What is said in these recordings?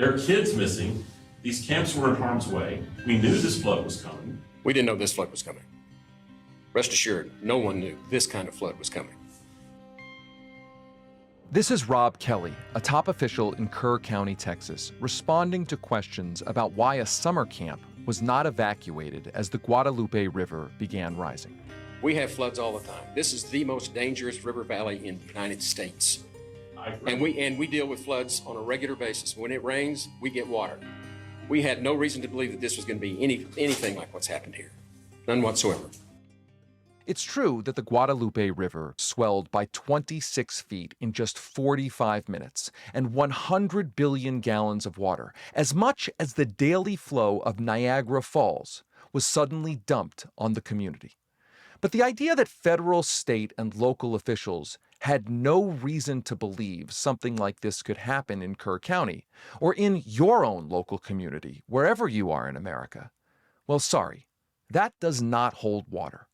There are kids missing. These camps were in harm's way. We knew this flood was coming. We didn't know this flood was coming. Rest assured, no one knew this kind of flood was coming. This is Rob Kelly, a top official in Kerr County, Texas, responding to questions about why a summer camp was not evacuated as the Guadalupe River began rising. We have floods all the time. This is the most dangerous river valley in the United States. And we deal with floods on a regular basis. When it rains, we get water. We had no reason to believe that this was going to be anything like what's happened here. None whatsoever. It's true that the Guadalupe River swelled by 26 feet in just 45 minutes, and 100 billion gallons of water, as much as the daily flow of Niagara Falls, was suddenly dumped on the community. But the idea that federal, state, and local officials had no reason to believe something like this could happen in Kerr County, or in your own local community, wherever you are in America, well, sorry, that does not hold water.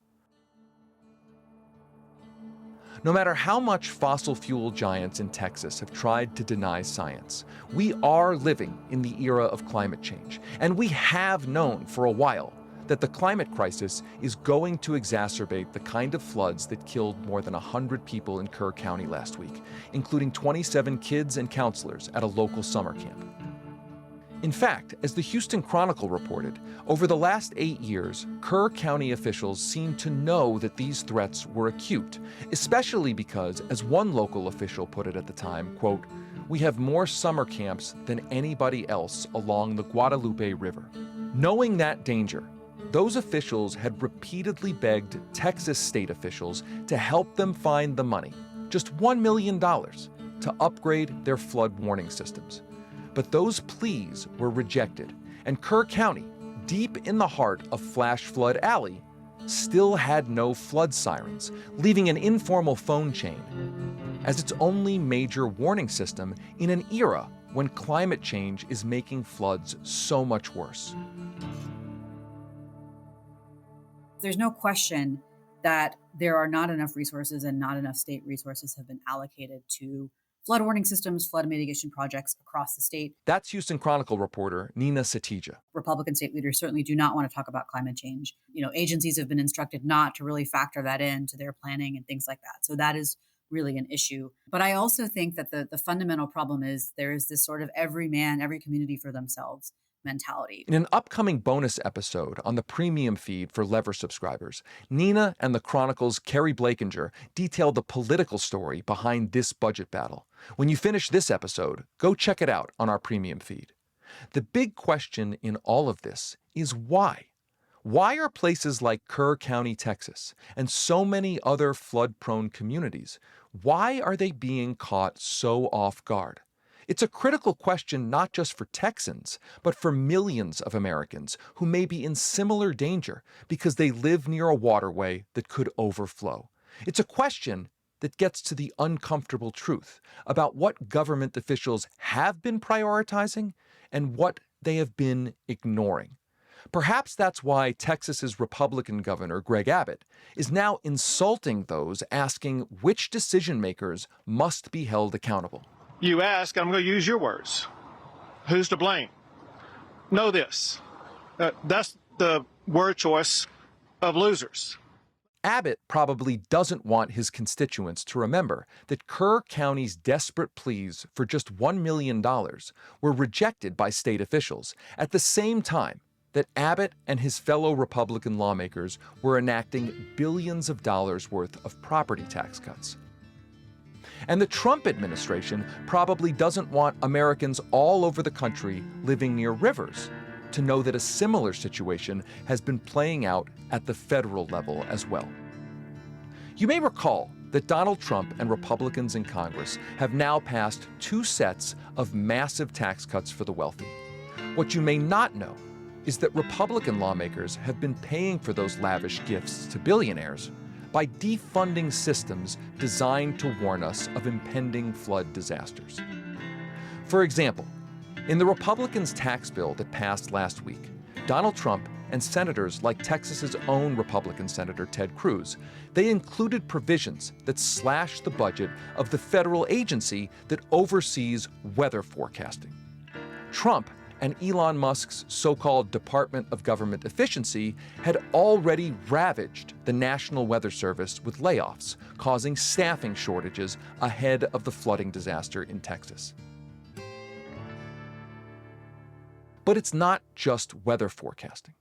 No matter how much fossil fuel giants in Texas have tried to deny science, we are living in the era of climate change, and we have known for a while that the climate crisis is going to exacerbate the kind of floods that killed more than 100 people in Kerr County last week, including 27 kids and counselors at a local summer camp. In fact, as the Houston Chronicle reported, over the last 8 years, Kerr County officials seem to know that these threats were acute, especially because, as one local official put it at the time, quote, "We have more summer camps than anybody else along the Guadalupe River." Knowing that danger, those officials had repeatedly begged Texas state officials to help them find the money, just $1 million, to upgrade their flood warning systems. But those pleas were rejected, and Kerr County, deep in the heart of Flash Flood Alley, still had no flood sirens, leaving an informal phone chain as its only major warning system in an era when climate change is making floods so much worse. There's no question that there are not enough resources and not enough state resources have been allocated to flood warning systems, flood mitigation projects across the state. That's Houston Chronicle reporter Nina Satija. Republican state leaders certainly do not want to talk about climate change. Agencies have been instructed not to really factor that into their planning and things like that. So that is really an issue. But I also think that the fundamental problem is there is this sort of every man, every community for themselves mentality. In an upcoming bonus episode on the premium feed for Lever subscribers, Nina and the Chronicle's Carrie Blakinger detailed the political story behind this budget battle. When you finish this episode, go check it out on our premium feed. The big question in all of this is why? Why are places like Kerr County, Texas, and so many other flood-prone communities, why are they being caught so off guard? It's a critical question not just for Texans, but for millions of Americans who may be in similar danger because they live near a waterway that could overflow. It's a question that gets to the uncomfortable truth about what government officials have been prioritizing and what they have been ignoring. Perhaps that's why Texas's Republican governor, Greg Abbott, is now insulting those asking which decision makers must be held accountable. You ask, I'm going to use your words. Who's to blame? Know this. That's the word choice of losers. Abbott probably doesn't want his constituents to remember that Kerr County's desperate pleas for just $1 million were rejected by state officials at the same time that Abbott and his fellow Republican lawmakers were enacting billions of dollars worth of property tax cuts. And the Trump administration probably doesn't want Americans all over the country living near rivers to know that a similar situation has been playing out at the federal level as well. You may recall that Donald Trump and Republicans in Congress have now passed 2 sets of massive tax cuts for the wealthy. What you may not know is that Republican lawmakers have been paying for those lavish gifts to billionaires by defunding systems designed to warn us of impending flood disasters. For example, in the Republicans' tax bill that passed last week, Donald Trump and senators like Texas's own Republican Senator Ted Cruz, they included provisions that slash the budget of the federal agency that oversees weather forecasting. Trump and Elon Musk's so-called Department of Government Efficiency had already ravaged the National Weather Service with layoffs, causing staffing shortages ahead of the flooding disaster in Texas. But it's not just weather forecasting.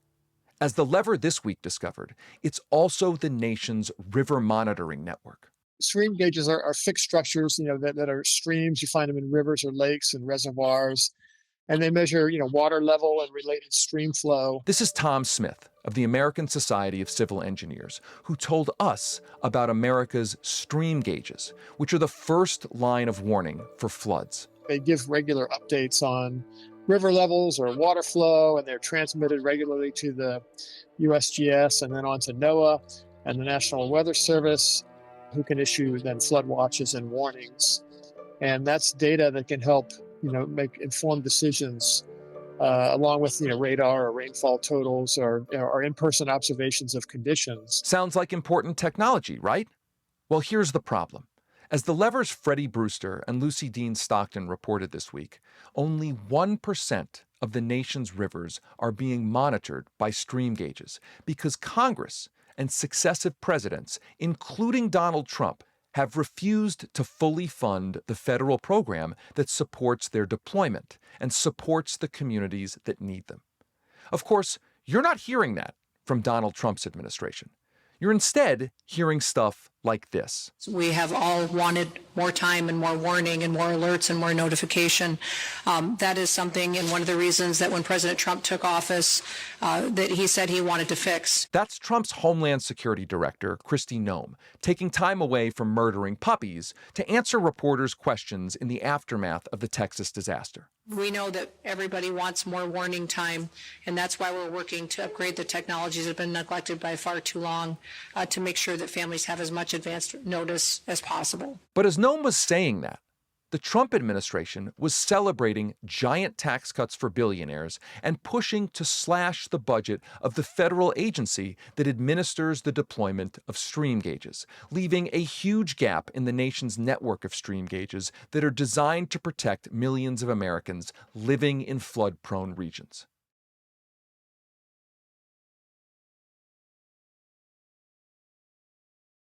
As The Lever this week discovered, it's also the nation's river monitoring network. Stream gauges are fixed structures, that are streams. You find them in rivers or lakes and reservoirs, and they measure, water level and related stream flow. This is Tom Smith of the American Society of Civil Engineers, who told us about America's stream gauges, which are the first line of warning for floods. They give regular updates on river levels or water flow, and they're transmitted regularly to the USGS and then on to NOAA and the National Weather Service, who can issue then flood watches and warnings. And that's data that can help, make informed decisions along with, radar or rainfall totals or in-person observations of conditions. Sounds like important technology, right? Well, here's the problem. As The Lever's Freddie Brewster and Lucy Dean Stockton reported this week, only 1% of the nation's rivers are being monitored by stream gauges because Congress and successive presidents, including Donald Trump, have refused to fully fund the federal program that supports their deployment and supports the communities that need them. Of course, you're not hearing that from Donald Trump's administration. You're instead hearing stuff like this. We have all wanted more time and more warning and more alerts and more notification. That is something, and one of the reasons that when President Trump took office, that he said he wanted to fix. That's Trump's Homeland Security Director, Kristi Noem, taking time away from murdering puppies to answer reporters' questions in the aftermath of the Texas disaster. We know that everybody wants more warning time, and that's why we're working to upgrade the technologies that have been neglected by far too long to make sure that families have as much advanced notice as possible. But as Noem was saying that, the Trump administration was celebrating giant tax cuts for billionaires and pushing to slash the budget of the federal agency that administers the deployment of stream gauges, leaving a huge gap in the nation's network of stream gauges that are designed to protect millions of Americans living in flood-prone regions.